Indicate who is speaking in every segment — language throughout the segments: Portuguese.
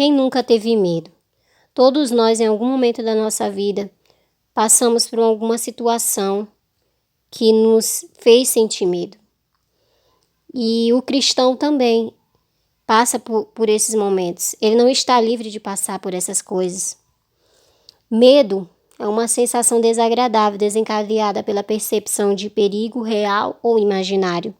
Speaker 1: Quem nunca teve medo? Todos nós, em algum momento da nossa vida, passamos por alguma situação que nos fez sentir medo. E o cristão também passa por esses momentos. Ele não está livre de passar por essas coisas. Medo é uma sensação desagradável desencadeada pela percepção de perigo real ou imaginário.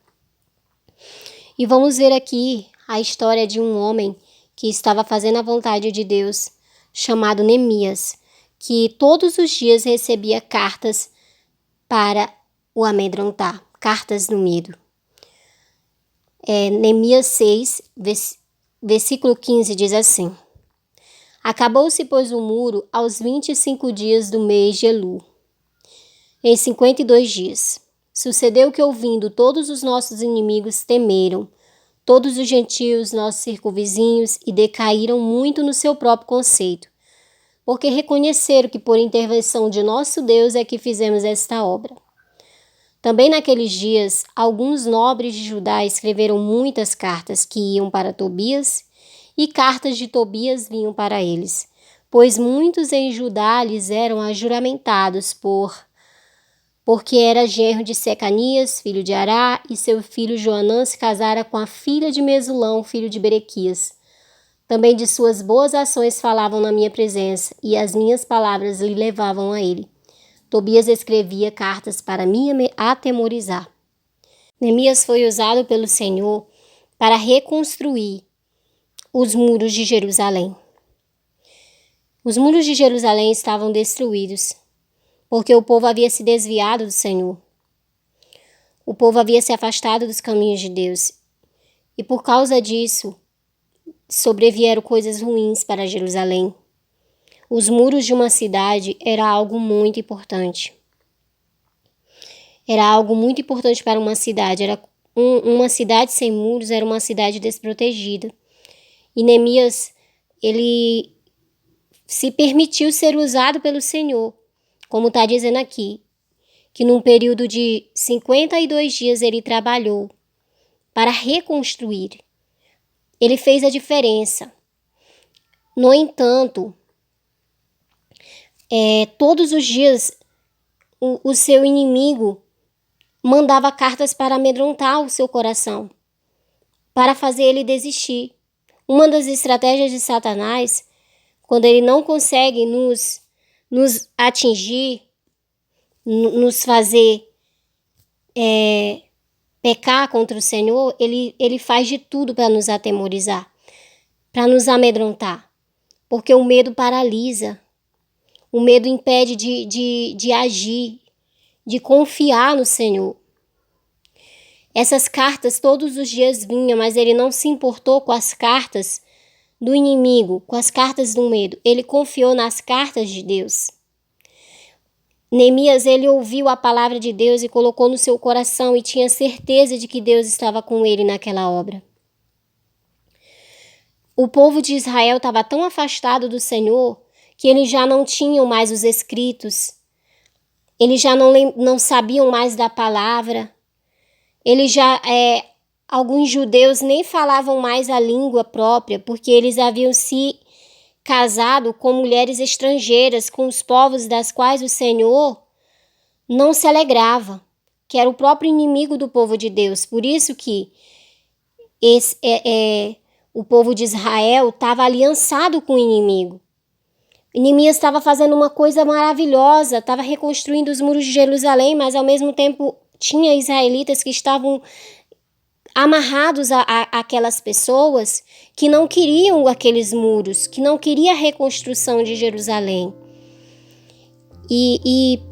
Speaker 1: E vamos ver aqui a história de um homem que estava fazendo a vontade de Deus, chamado Neemias, que todos os dias recebia cartas para o amedrontar, cartas do medo. Neemias 6, versículo 15 diz assim: Acabou-se, pois, o muro aos 25 dias do mês de Elul, em 52 dias. Sucedeu que, ouvindo, todos os nossos inimigos temeram, todos os gentios, nossos circunvizinhos, e decaíram muito no seu próprio conceito, porque reconheceram que por intervenção de nosso Deus é que fizemos esta obra. Também naqueles dias, alguns nobres de Judá escreveram muitas cartas que iam para Tobias, e cartas de Tobias vinham para eles, pois muitos em Judá lhes eram ajuramentados porque era genro de Secanias, filho de Ará, e seu filho Joanã se casara com a filha de Mesulão, filho de Berequias. Também de suas boas ações falavam na minha presença, e as minhas palavras lhe levavam a ele. Tobias escrevia cartas para me atemorizar. Neemias foi usado pelo Senhor para reconstruir os muros de Jerusalém. Os muros de Jerusalém estavam destruídos, porque o povo havia se desviado do Senhor. O povo havia se afastado dos caminhos de Deus. E por causa disso, sobrevieram coisas ruins para Jerusalém. Os muros de uma cidade era algo muito importante. Era algo muito importante para uma cidade. Uma cidade sem muros era uma cidade desprotegida. E Neemias, ele se permitiu ser usado pelo Senhor, como está dizendo aqui, que num período de 52 dias ele trabalhou para reconstruir. Ele fez a diferença. No entanto, todos os dias o seu inimigo mandava cartas para amedrontar o seu coração, para fazer ele desistir. Uma das estratégias de Satanás, quando ele não consegue nos atingir, nos fazer pecar contra o Senhor, ele faz de tudo para nos atemorizar, para nos amedrontar, porque o medo paralisa, o medo impede de agir, de confiar no Senhor. Essas cartas todos os dias vinham, mas ele não se importou com as cartas do inimigo, com as cartas do medo. Ele confiou nas cartas de Deus. Neemias, ele ouviu a palavra de Deus e colocou no seu coração e tinha certeza de que Deus estava com ele naquela obra. O povo de Israel estava tão afastado do Senhor que eles já não tinham mais os escritos, eles já não sabiam mais da palavra. Alguns judeus nem falavam mais a língua própria, porque eles haviam se casado com mulheres estrangeiras, com os povos das quais o Senhor não se alegrava, que era o próprio inimigo do povo de Deus. Por isso que o povo de Israel estava aliançado com o inimigo. Neemias estava fazendo uma coisa maravilhosa, estava reconstruindo os muros de Jerusalém, mas ao mesmo tempo tinha israelitas que estavam amarrados a aquelas pessoas que não queriam aqueles muros, que não queriam a reconstrução de Jerusalém. E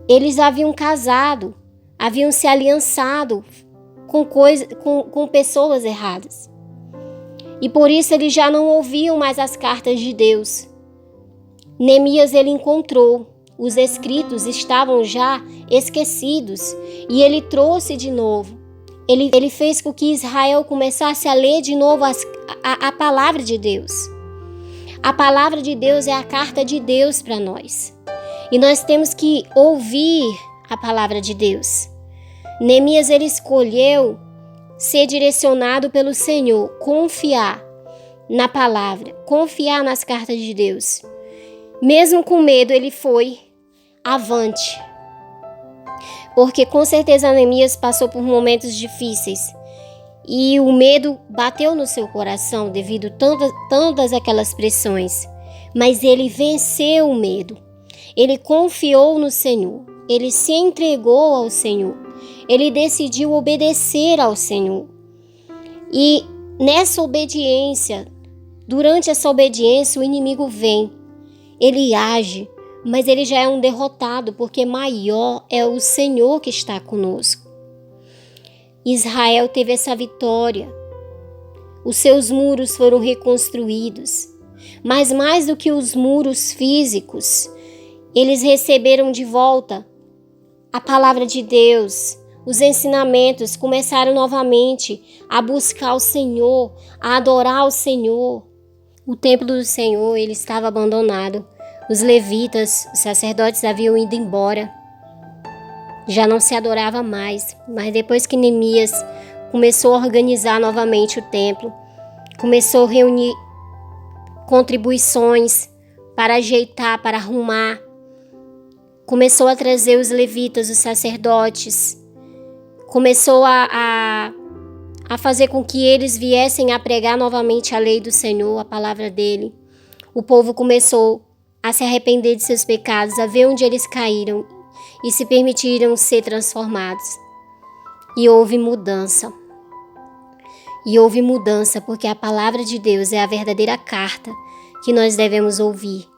Speaker 1: eles haviam casado, haviam se aliançado com pessoas erradas. E por isso eles já não ouviam mais as cartas de Deus. Neemias, ele encontrou, os escritos estavam já esquecidos e ele trouxe de novo. Ele fez com que Israel começasse a ler de novo a palavra de Deus. A palavra de Deus é a carta de Deus para nós. E nós temos que ouvir a palavra de Deus. Neemias, ele escolheu ser direcionado pelo Senhor, confiar na palavra, confiar nas cartas de Deus. Mesmo com medo, ele foi avante. Porque com certeza Neemias passou por momentos difíceis. E o medo bateu no seu coração devido a tantas aquelas pressões. Mas ele venceu o medo. Ele confiou no Senhor. Ele se entregou ao Senhor. Ele decidiu obedecer ao Senhor. E nessa obediência, durante essa obediência, o inimigo vem. Ele age, mas ele já é um derrotado, porque maior é o Senhor que está conosco. Israel teve essa vitória. Os seus muros foram reconstruídos. Mas mais do que os muros físicos, eles receberam de volta a palavra de Deus, os ensinamentos, começaram novamente a buscar o Senhor, a adorar o Senhor. O templo do Senhor, ele estava abandonado. Os levitas, os sacerdotes haviam ido embora. Já não se adorava mais. Mas depois que Neemias começou a organizar novamente o templo, começou a reunir contribuições para ajeitar, para arrumar, começou a trazer os levitas, os sacerdotes, começou a fazer com que eles viessem a pregar novamente a lei do Senhor, a palavra dele. O povo começou a se arrepender de seus pecados, a ver onde eles caíram e se permitiram ser transformados. E houve mudança. E houve mudança porque a palavra de Deus é a verdadeira carta que nós devemos ouvir.